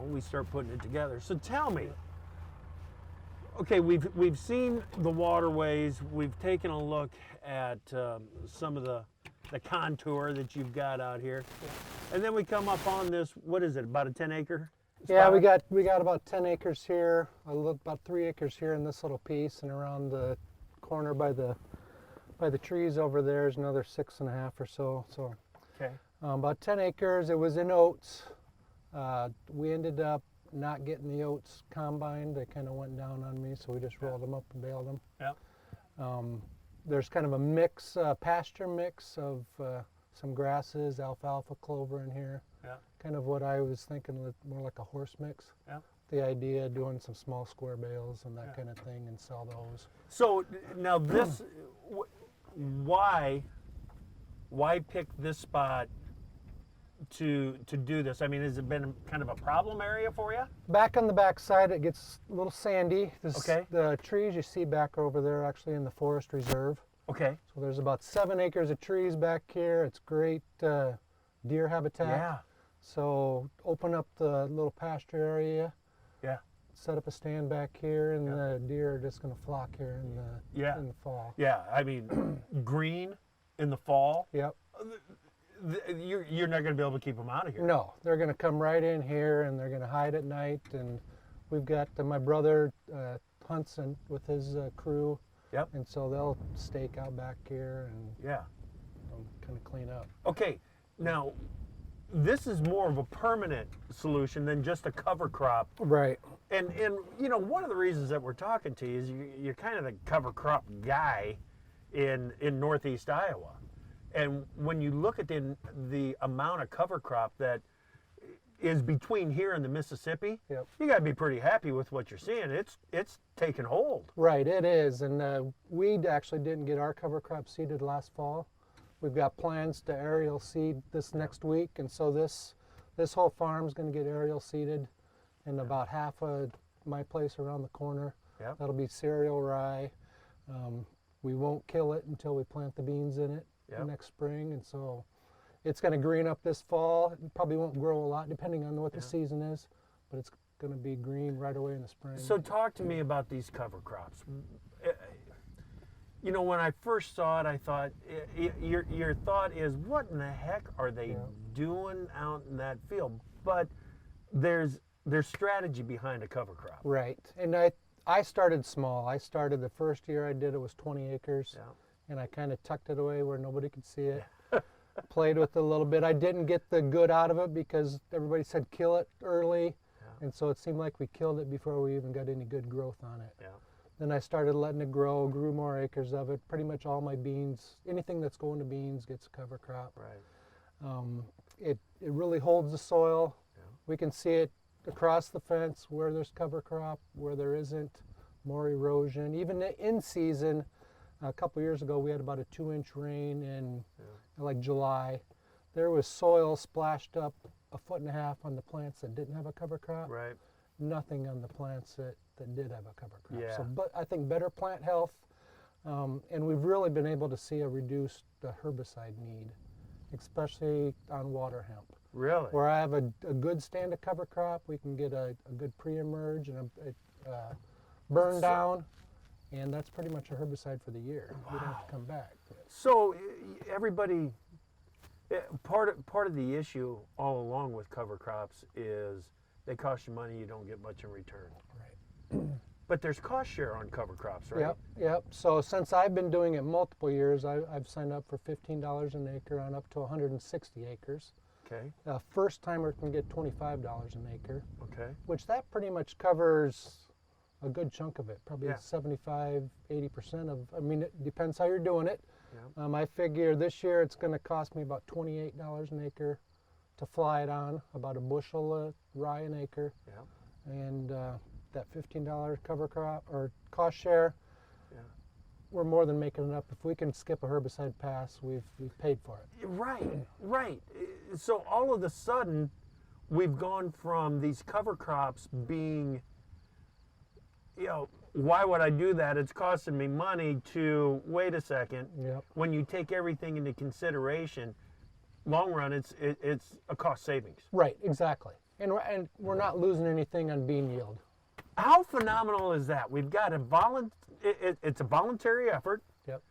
we start putting it together. So tell me, okay, we've seen the waterways. We've taken a look at some of the contour that you've got out here, and then we come up on this. What is it? About a 10-acre? Yeah, we got about 10 acres here. About 3 acres here in this little piece, and around the corner by the trees over there is another 6.5 or so. So Okay. about 10 acres. It was in oats. We ended up not getting the oats combined. They kind of went down on me, so we just rolled them up and baled them. Yeah. There's kind of a mix, pasture mix of some grasses, alfalfa, clover in here. Yeah. Kind of what I was thinking, more like a horse mix. Yeah. The idea of doing some small square bales and that kind of thing and sell those. So now this, why pick this spot to do this? I mean, has it been kind of a problem area for you? Back on the back side, it gets a little sandy. Okay. The trees you see back over there are actually in the forest reserve. Okay. So there's about 7 acres of trees back here. It's great deer habitat. Yeah. So open up the little pasture area. Yeah. Set up a stand back here, and the deer are just going to flock here in the fall. Yeah. I mean, green in the fall. Yep. You're not going to be able to keep them out of here. No, they're going to come right in here, and they're going to hide at night. And we've got my brother hunts with his crew. Yep. And so they'll stake out back here and kind of clean up. Okay. Now, this is more of a permanent solution than just a cover crop. Right. And one of the reasons that we're talking to you is you're kind of the cover crop guy in Northeast Iowa. And when you look at the amount of cover crop that is between here and the Mississippi, you got to be pretty happy with what you're seeing. It's taken hold. Right, it is. And we actually didn't get our cover crop seeded last fall. We've got plans to aerial seed this next week, and so this whole farm is going to get aerial seeded, and about half of my place around the corner. Yep. That'll be cereal rye. We won't kill it until we plant the beans in it next spring, and so it's going to green up this fall. It probably won't grow a lot depending on what the season is, but it's going to be green right away in the spring. So talk to me about these cover crops. When I first saw it, I thought, your thought is, what in the heck are they doing out in that field? But there's strategy behind a cover crop. Right, and I started small. I started the first year I did it was 20 acres, and I kind of tucked it away where nobody could see it. Played with it a little bit. I didn't get the good out of it because everybody said kill it early, and so it seemed like we killed it before we even got any good growth on it. Yeah. Then I started letting it grow, grew more acres of it. Pretty much all my beans, anything that's going to beans gets a cover crop. Right. It really holds the soil. Yeah. We can see it across the fence where there's cover crop, where there isn't, more erosion. Even in season, a couple years ago we had about a 2-inch rain in like July. There was soil splashed up 1.5 feet on the plants that didn't have a cover crop. Right. Nothing on the plants that did have a cover crop. Yeah. So, but I think better plant health, and we've really been able to see a reduced herbicide need, especially on water hemp. Really? Where I have a good stand of cover crop, we can get a good pre-emerge and a burn down, and that's pretty much a herbicide for the year. Wow. We don't have to come back. So everybody, part of the issue all along with cover crops is they cost you money, you don't get much in return. Right. But there's cost share on cover crops, right? Yep. So since I've been doing it multiple years, I've signed up for $15 an acre on up to 160 acres. Okay. First timer can get $25 an acre. Okay. Which that pretty much covers a good chunk of it, probably 75, 80% of, I mean, it depends how you're doing it. Yeah. I figure this year it's going to cost me about $28 an acre to fly it on, about a bushel of rye an acre. Yeah. And that $15 cover crop or cost share, we're more than making it up. If we can skip a herbicide pass, we've paid for it. Right. So all of a sudden, we've gone from these cover crops being, why would I do that? It's costing me money, to wait a second. Yep. When you take everything into consideration, long run, it's a cost savings. Right, exactly. And we're not losing anything on bean yield. How phenomenal is that? We've got it's a voluntary effort. Yep.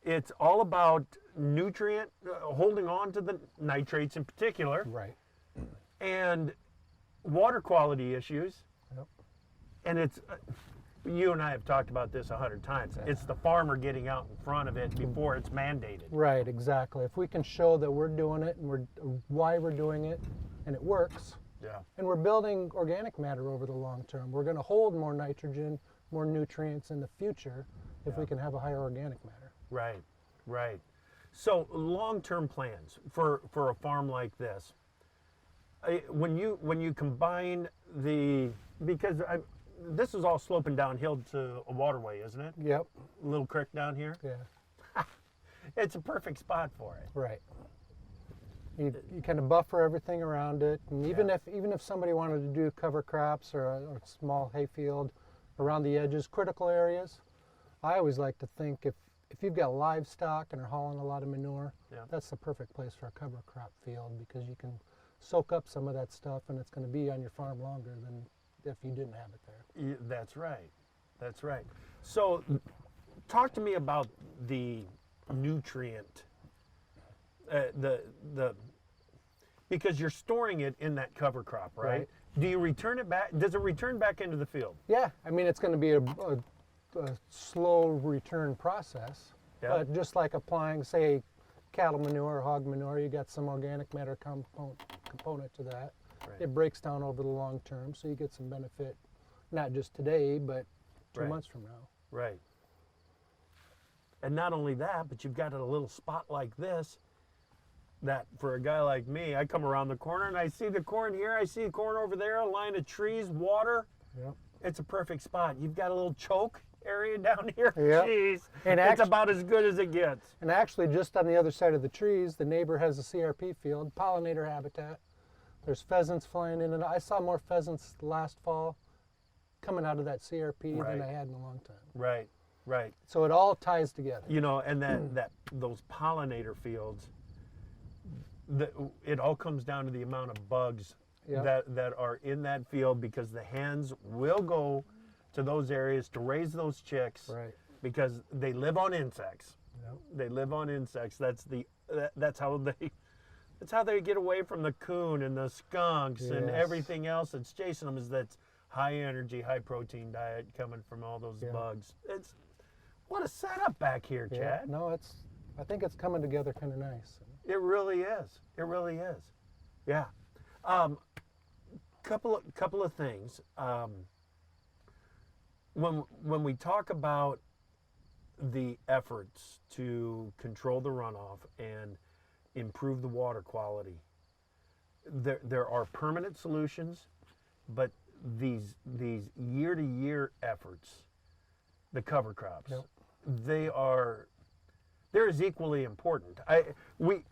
It's all about nutrient, holding on to the nitrates in particular, Right. and water quality issues. Yep. And it's, you and I have talked about this 100 times. It's the farmer getting out in front of it before it's mandated. Right, exactly. If we can show that we're doing it and why we're doing it and it works, Yeah. and we're building organic matter over the long term, we're going to hold more nitrogen, more nutrients in the future if we can have a higher organic matter. Right, right. So long-term plans for a farm like this. When you combine this is all sloping downhill to a waterway, isn't it? Yep. A little creek down here. Yeah. It's a perfect spot for it. Right. You kind of buffer everything around it, and even if somebody wanted to do cover crops or a small hayfield around the edges, critical areas, I always like to think if you've got livestock and are hauling a lot of manure, that's the perfect place for a cover crop field because you can soak up some of that stuff and it's going to be on your farm longer than if you didn't have it there. That's right. That's right. So talk to me about the nutrient, because you're storing it in that cover crop, right? Do you return it back? Does it return back into the field? Yeah, I mean, it's going to be a slow return process, but just like applying, say, cattle manure or hog manure, you got some organic matter component to that. Right. It breaks down over the long term, so you get some benefit, not just today, but 2 months from now. Right. And not only that, but you've got a little spot like this that for a guy like me, I come around the corner and I see the corn here, I see the corn over there, a line of trees, water. Yep. It's a perfect spot. You've got a little choke area down here. Yep. Jeez, it's about as good as it gets. And actually, just on the other side of the trees, the neighbor has a CRP field, pollinator habitat. There's pheasants flying in and out. I saw more pheasants last fall coming out of that CRP than I had in a long time. Right, right. So it all ties together. You know, and those pollinator fields, it all comes down to the amount of bugs that are in that field, because the hens will go to those areas to raise those chicks, because they live on insects. Yep. They live on insects. That's how they get away from the coon and the skunks and everything else that's chasing them. Is that high energy, high protein diet coming from all those bugs. What a setup back here, Chad. No, I think it's coming together kind of nice. It really is. It really is. Yeah. Couple of things. When we talk about the efforts to control the runoff and improve the water quality, there are permanent solutions, but these year-to-year efforts, the cover crops, they're as equally important.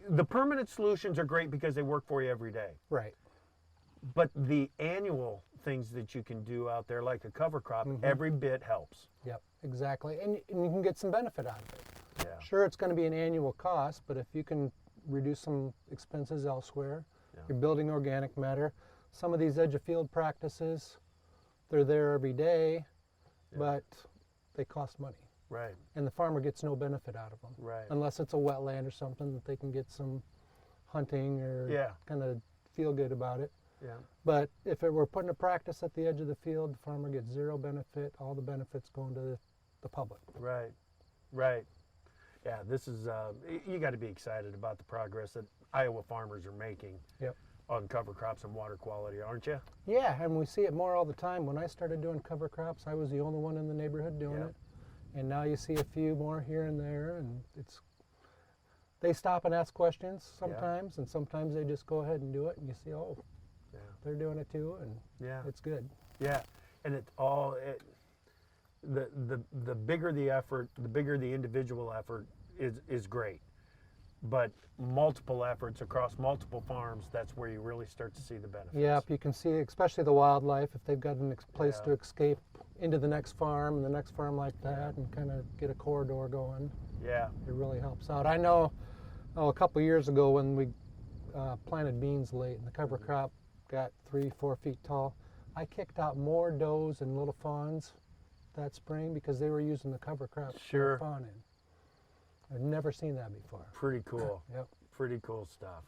The permanent solutions are great because they work for you every day. Right. But the annual things that you can do out there, like a cover crop, every bit helps. Yep, exactly. And you can get some benefit out of it. Yeah. Sure, it's going to be an annual cost, but if you can reduce some expenses elsewhere, you're building organic matter. Some of these edge of field practices, they're there every day, but they cost money. Right. And the farmer gets no benefit out of them. Right. Unless it's a wetland or something that they can get some hunting or kind of feel good about it. Yeah. But if it were put into practice at the edge of the field, the farmer gets zero benefit. All the benefits going to the public. Right. Right. Yeah, this is, you got to be excited about the progress that Iowa farmers are making on cover crops and water quality, aren't you? Yeah, and we see it more all the time. When I started doing cover crops, I was the only one in the neighborhood doing it. And now you see a few more here and there, and they stop and ask questions sometimes, and sometimes they just go ahead and do it, and you see, they're doing it too, and it's good. Yeah, and it's all, the bigger the effort, the bigger the individual effort is great. But multiple efforts across multiple farms, that's where you really start to see the benefits. Yep, you can see, especially the wildlife, if they've got a place to escape into the next farm and the next farm like that, and kind of get a corridor going. Yeah. It really helps out. I know a couple years ago when we planted beans late and the cover crop got 3-4 feet tall. I kicked out more does and little fawns that spring because they were using the cover crop Sure. for fawning. I've never seen that before. Pretty cool. Yep. Pretty cool stuff.